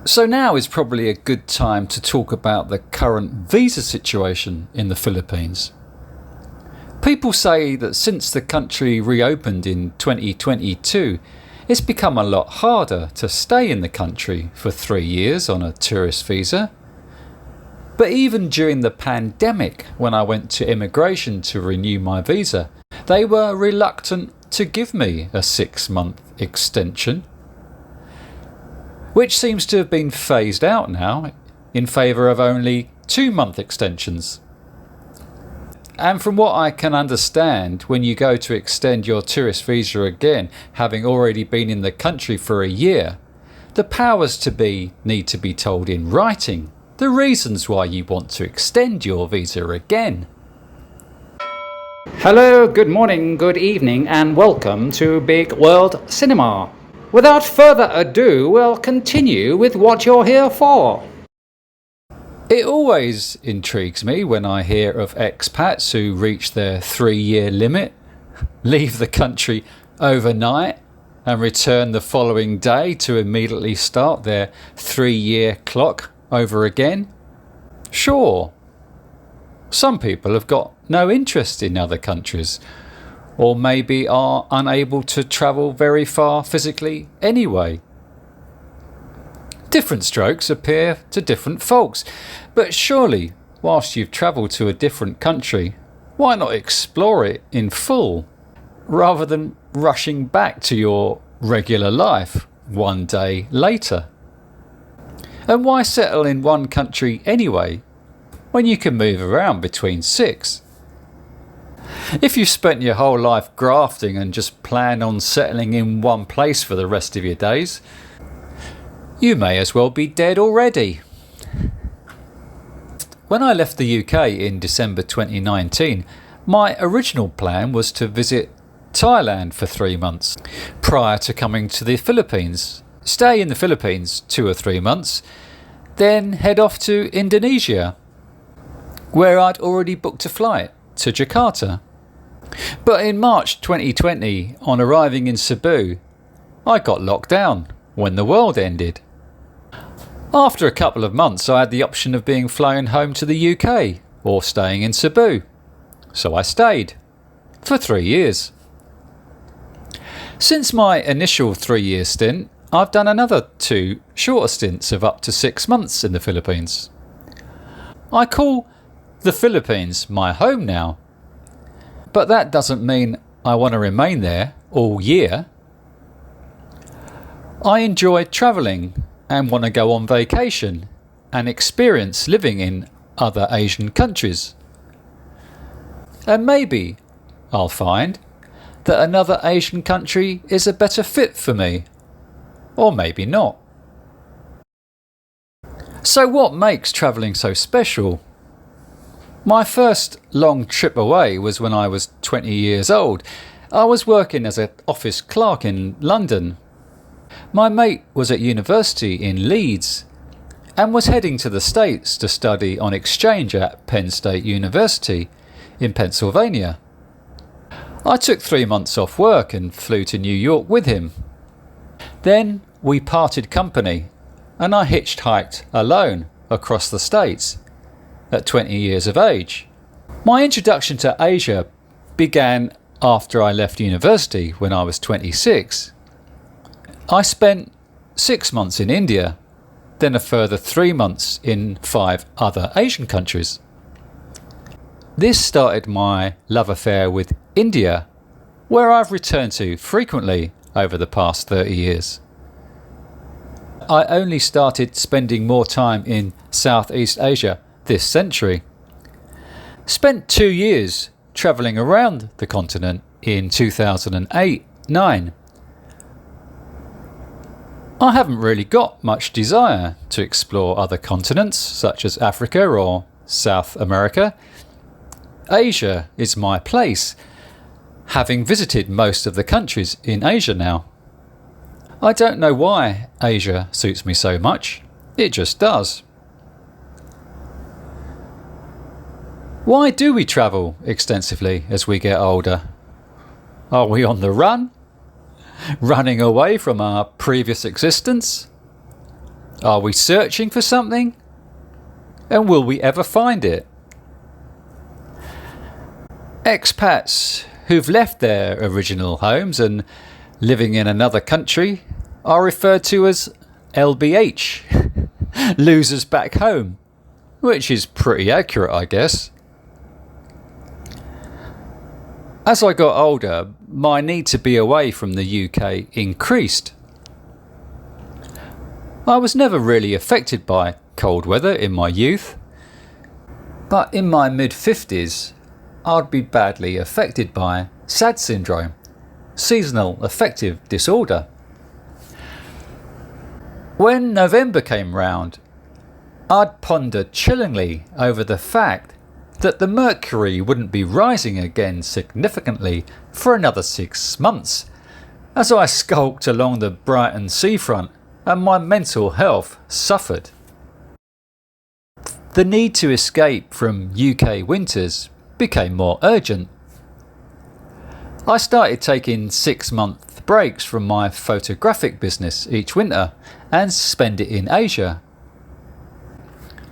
So now is probably a good time to talk about the current visa situation in the Philippines. People say that since the country reopened in 2022, it's become a lot harder to stay in the country for 3 years on a tourist visa. But even during the pandemic, when I went to immigration to renew my visa, they were reluctant to give me a 6-month extension, which seems to have been phased out now in favour of only 2-month extensions. And from what I can understand, when you go to extend your tourist visa again, having already been in the country for a year, the powers to be need to be told in writing the reasons why you want to extend your visa again. Hello, good morning, good evening, and welcome to Bigg World Cinema. Without further ado, we'll continue with what you're here for. It always intrigues me when I hear of expats who reach their 3-year limit, leave the country overnight and return the following day to immediately start their 3-year clock over again. Sure, some people have got no interest in other countries, or maybe are unable to travel very far physically anyway. Different strokes appear to different folks, but surely whilst you've travelled to a different country, why not explore it in full rather than rushing back to your regular life one day later? And why settle in one country anyway when you can move around between 6? If you spent your whole life grafting and just plan on settling in one place for the rest of your days, you may as well be dead already. When I left the UK in December 2019, my original plan was to visit Thailand for 3 months prior to coming to the Philippines, stay in the Philippines 2 or 3 months, then head off to Indonesia, where I'd already booked a flight to Jakarta. But in March 2020, on arriving in Cebu, I got locked down when the world ended. After a couple of months, I had the option of being flown home to the UK or staying in Cebu. So I stayed for 3 years. Since my initial 3-year stint, I've done another 2 shorter stints of up to 6 months in the Philippines. I call the Philippines my home now, but that doesn't mean I want to remain there all year. I enjoy travelling and want to go on vacation and experience living in other Asian countries. And maybe I'll find that another Asian country is a better fit for me, or maybe not. So what makes travelling so special? My first long trip away was when I was 20 years old. I was working as an office clerk in London. My mate was at university in Leeds and was heading to the States to study on exchange at Penn State University in Pennsylvania. I took 3 months off work and flew to New York with him. Then we parted company and I hitchhiked alone across the States at 20 years of age. My introduction to Asia began after I left university when I was 26. I spent 6 months in India, then a further 3 months in 5 other Asian countries. This started my love affair with India, where I've returned to frequently over the past 30 years. I only started spending more time in Southeast Asia this century. Spent 2 years travelling around the continent in 2008-9. I haven't really got much desire to explore other continents such as Africa or South America. Asia is my place, having visited most of the countries in Asia now. I don't know why Asia suits me so much, it just does. Why do we travel extensively as we get older? Are we on the run? Running away from our previous existence? Are we searching for something? And will we ever find it? Expats who've left their original homes and living in another country are referred to as LBH, losers back home, which is pretty accurate, I guess. As I got older, my need to be away from the UK increased. I was never really affected by cold weather in my youth, but in my mid-50s I'd be badly affected by SAD syndrome, seasonal affective disorder. When November came round, I'd ponder chillingly over the fact that the mercury wouldn't be rising again significantly for another 6 months, as I skulked along the Brighton seafront and my mental health suffered. The need to escape from UK winters became more urgent. I started taking 6-month breaks from my photographic business each winter and spend it in Asia.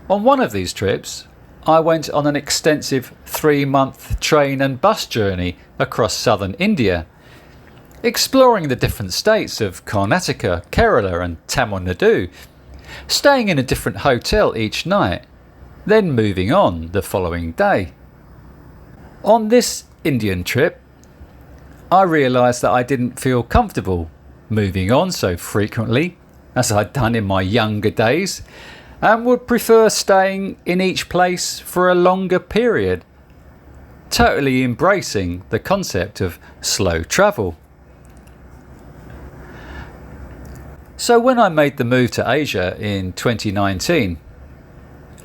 On one of these trips, I went on an extensive 3-month train and bus journey across southern India, exploring the different states of Karnataka, Kerala and Tamil Nadu, staying in a different hotel each night, then moving on the following day. On this Indian trip, I realised that I didn't feel comfortable moving on so frequently as I'd done in my younger days, and would prefer staying in each place for a longer period, totally embracing the concept of slow travel. So when I made the move to Asia in 2019,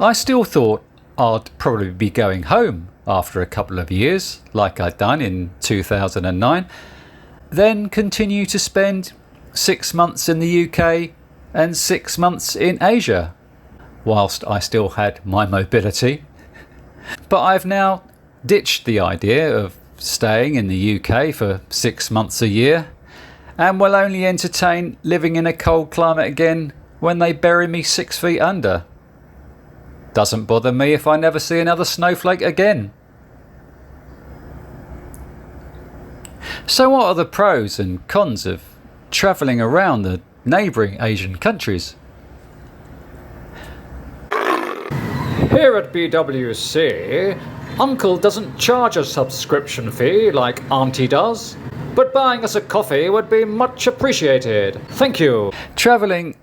I still thought I'd probably be going home after a couple of years, like I'd done in 2009, then continue to spend 6 months in the UK and 6 months in Asia, whilst I still had my mobility. But I've now ditched the idea of staying in the UK for 6 months a year, and will only entertain living in a cold climate again when they bury me 6 feet under. Doesn't bother me if I never see another snowflake again. So what are the pros and cons of travelling around the neighbouring Asian countries? Here at BWC, Uncle doesn't charge a subscription fee like Auntie does, but buying us a coffee would be much appreciated. Thank you. Travelling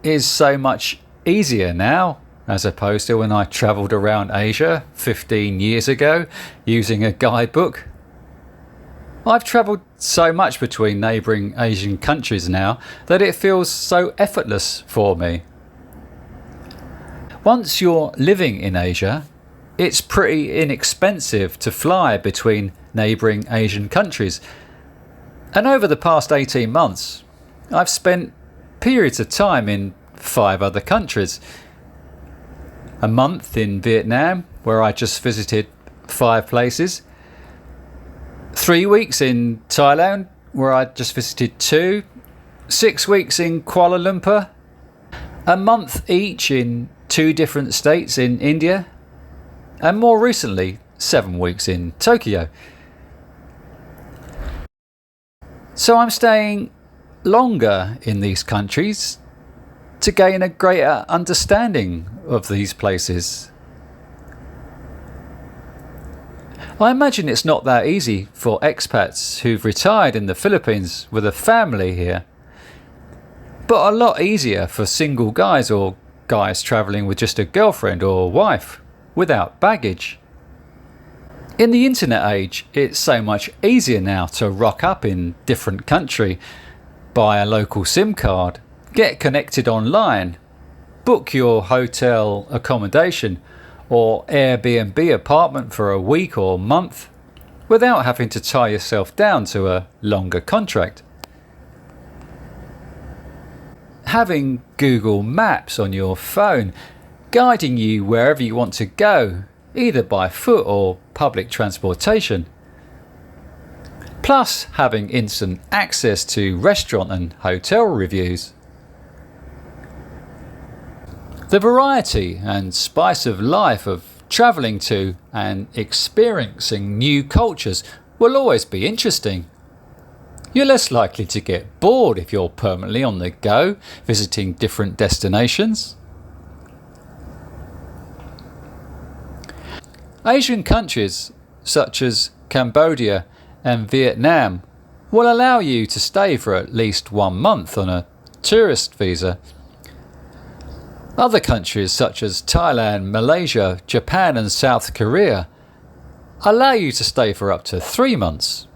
is so much easier now as opposed to when I travelled around Asia 15 years ago using a guidebook. I've travelled so much between neighbouring Asian countries now that it feels so effortless for me. Once you're living in Asia, it's pretty inexpensive to fly between neighbouring Asian countries. And over the past 18 months, I've spent periods of time in 5 other countries. A month in Vietnam, where I just visited 5 places. 3 weeks in Thailand, where I just visited 2. 6 weeks in Kuala Lumpur. A month each in 2 different states in India. And more recently, 7 weeks in Tokyo. So I'm staying longer in these countries to gain a greater understanding of these places. I imagine it's not that easy for expats who've retired in the Philippines with a family here, but a lot easier for single guys or guys travelling with just a girlfriend or wife without baggage. In the internet age, it's so much easier now to rock up in different country, buy a local SIM card, get connected online, book your hotel accommodation or Airbnb apartment for a week or month without having to tie yourself down to a longer contract. Having Google Maps on your phone guiding you wherever you want to go, either by foot or public transportation. Plus having instant access to restaurant and hotel reviews. The variety and spice of life of travelling to and experiencing new cultures will always be interesting. You're less likely to get bored if you're permanently on the go, visiting different destinations. Asian countries such as Cambodia and Vietnam will allow you to stay for at least 1 month on a tourist visa. Other countries such as Thailand, Malaysia, Japan and South Korea allow you to stay for up to 3 months.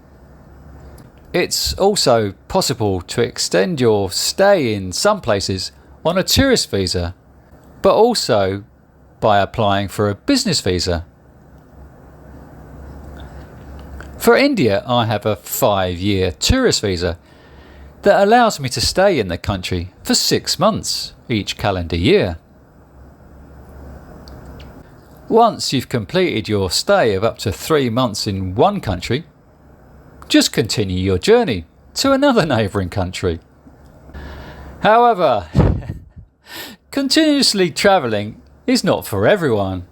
It's also possible to extend your stay in some places on a tourist visa, but also by applying for a business visa. For India, I have a 5-year tourist visa that allows me to stay in the country for 6 months each calendar year. Once you've completed your stay of up to 3 months in one country, just continue your journey to another neighbouring country. However, continuously travelling is not for everyone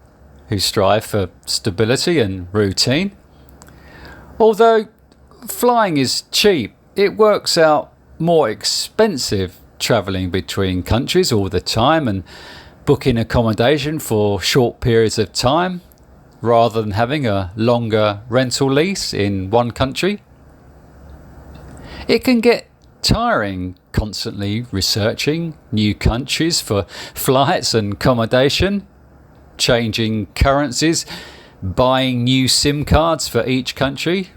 who strive for stability and routine. Although flying is cheap, it works out more expensive travelling between countries all the time and booking accommodation for short periods of time rather than having a longer rental lease in one country. It can get tiring constantly researching new countries for flights and accommodation, changing currencies, buying new SIM cards for each country,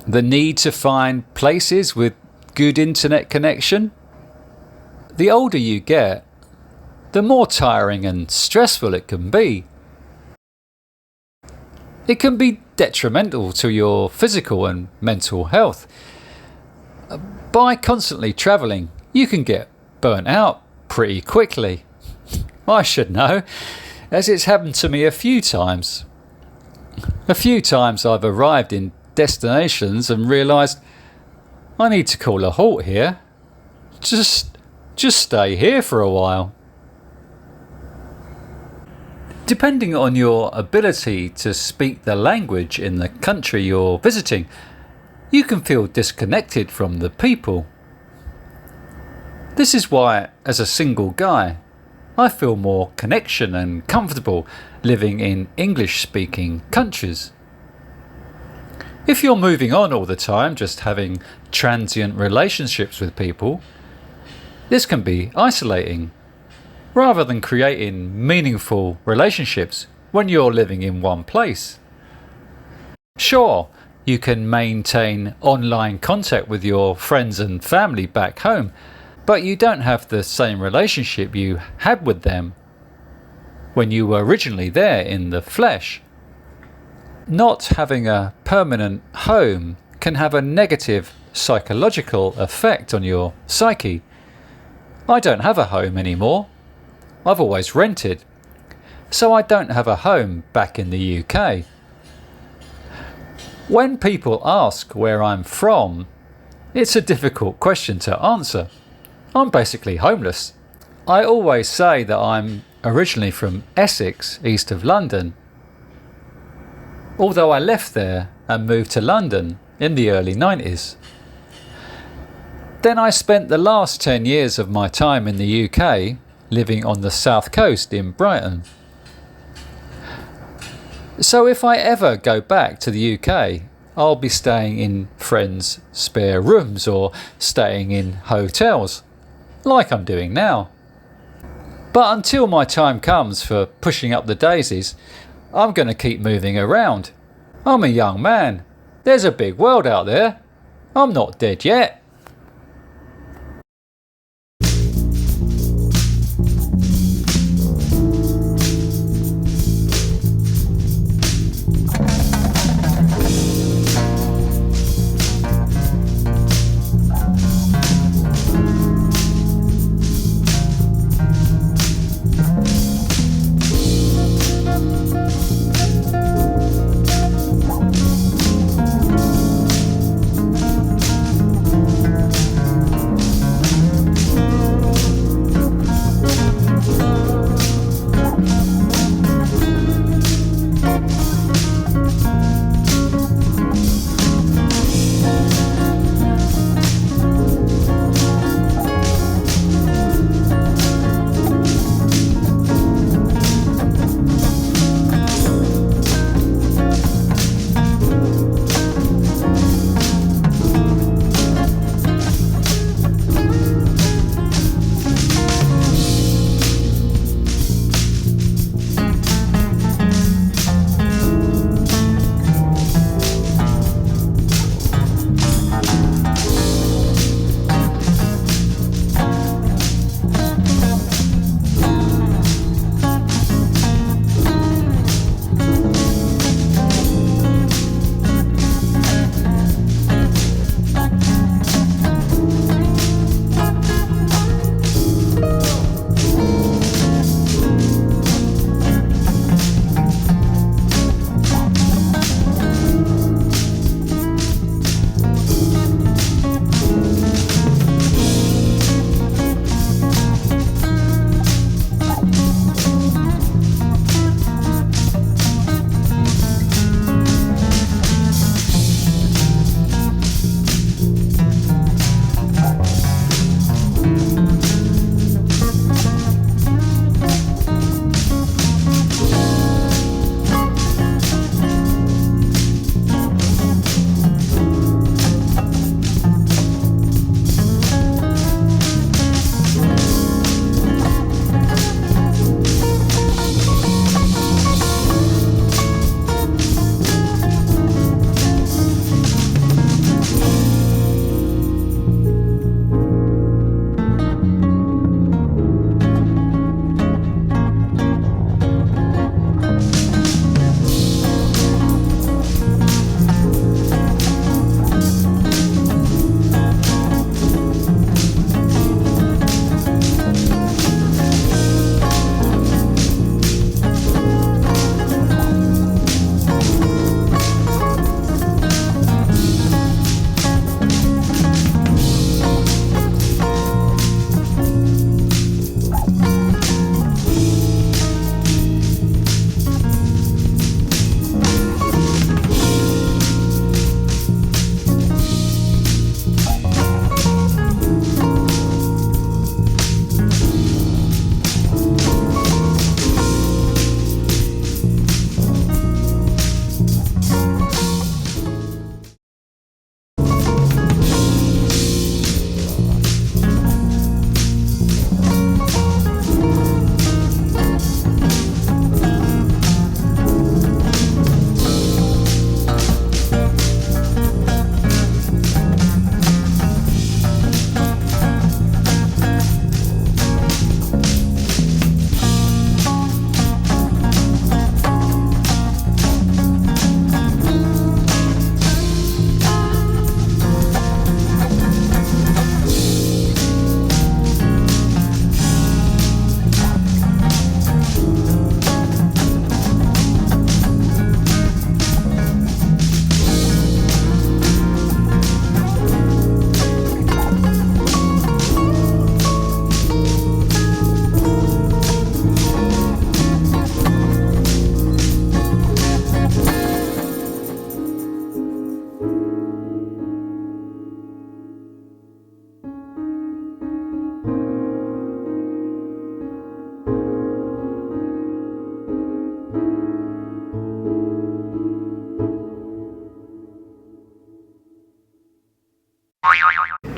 the need to find places with good internet connection. The older you get, the more tiring and stressful it can be. It can be detrimental to your physical and mental health. By constantly travelling, you can get burnt out pretty quickly. I should know, as it's happened to me a few times. A few times I've arrived in destinations and realised I need to call a halt here. Just stay here for a while. Depending on your ability to speak the language in the country you're visiting, you can feel disconnected from the people. This is why, as a single guy, I feel more connection and comfortable living in English-speaking countries. If you're moving on all the time, just having transient relationships with people, this can be isolating, rather than creating meaningful relationships when you're living in one place. Sure, you can maintain online contact with your friends and family back home, but you don't have the same relationship you had with them when you were originally there in the flesh. Not having a permanent home can have a negative psychological effect on your psyche. I don't have a home anymore. I've always rented, so I don't have a home back in the UK. When people ask where I'm from, it's a difficult question to answer. I'm basically homeless. I always say that I'm originally from Essex, east of London, although I left there and moved to London in the early 90s. Then I spent the last 10 years of my time in the UK living on the south coast in Brighton. So if I ever go back to the UK, I'll be staying in friends' spare rooms or staying in hotels, like I'm doing now. But until my time comes for pushing up the daisies, I'm going to keep moving around. I'm a young man. There's a big world out there. I'm not dead yet.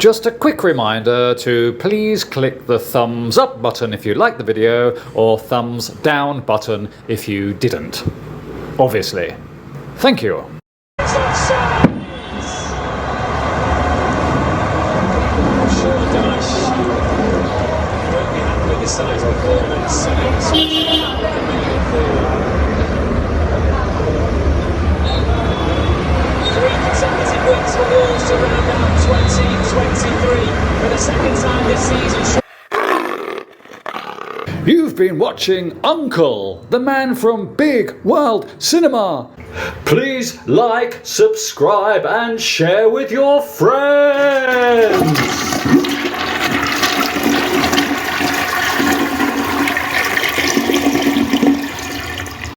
Just a quick reminder to please click the thumbs up button if you liked the video, or thumbs down button if you didn't. Obviously. Thank you. Wins for Wolves to round out 2023 for the second time this season. You've been watching Uncle, the man from Bigg World Cinema. Please like, subscribe and share with your friends.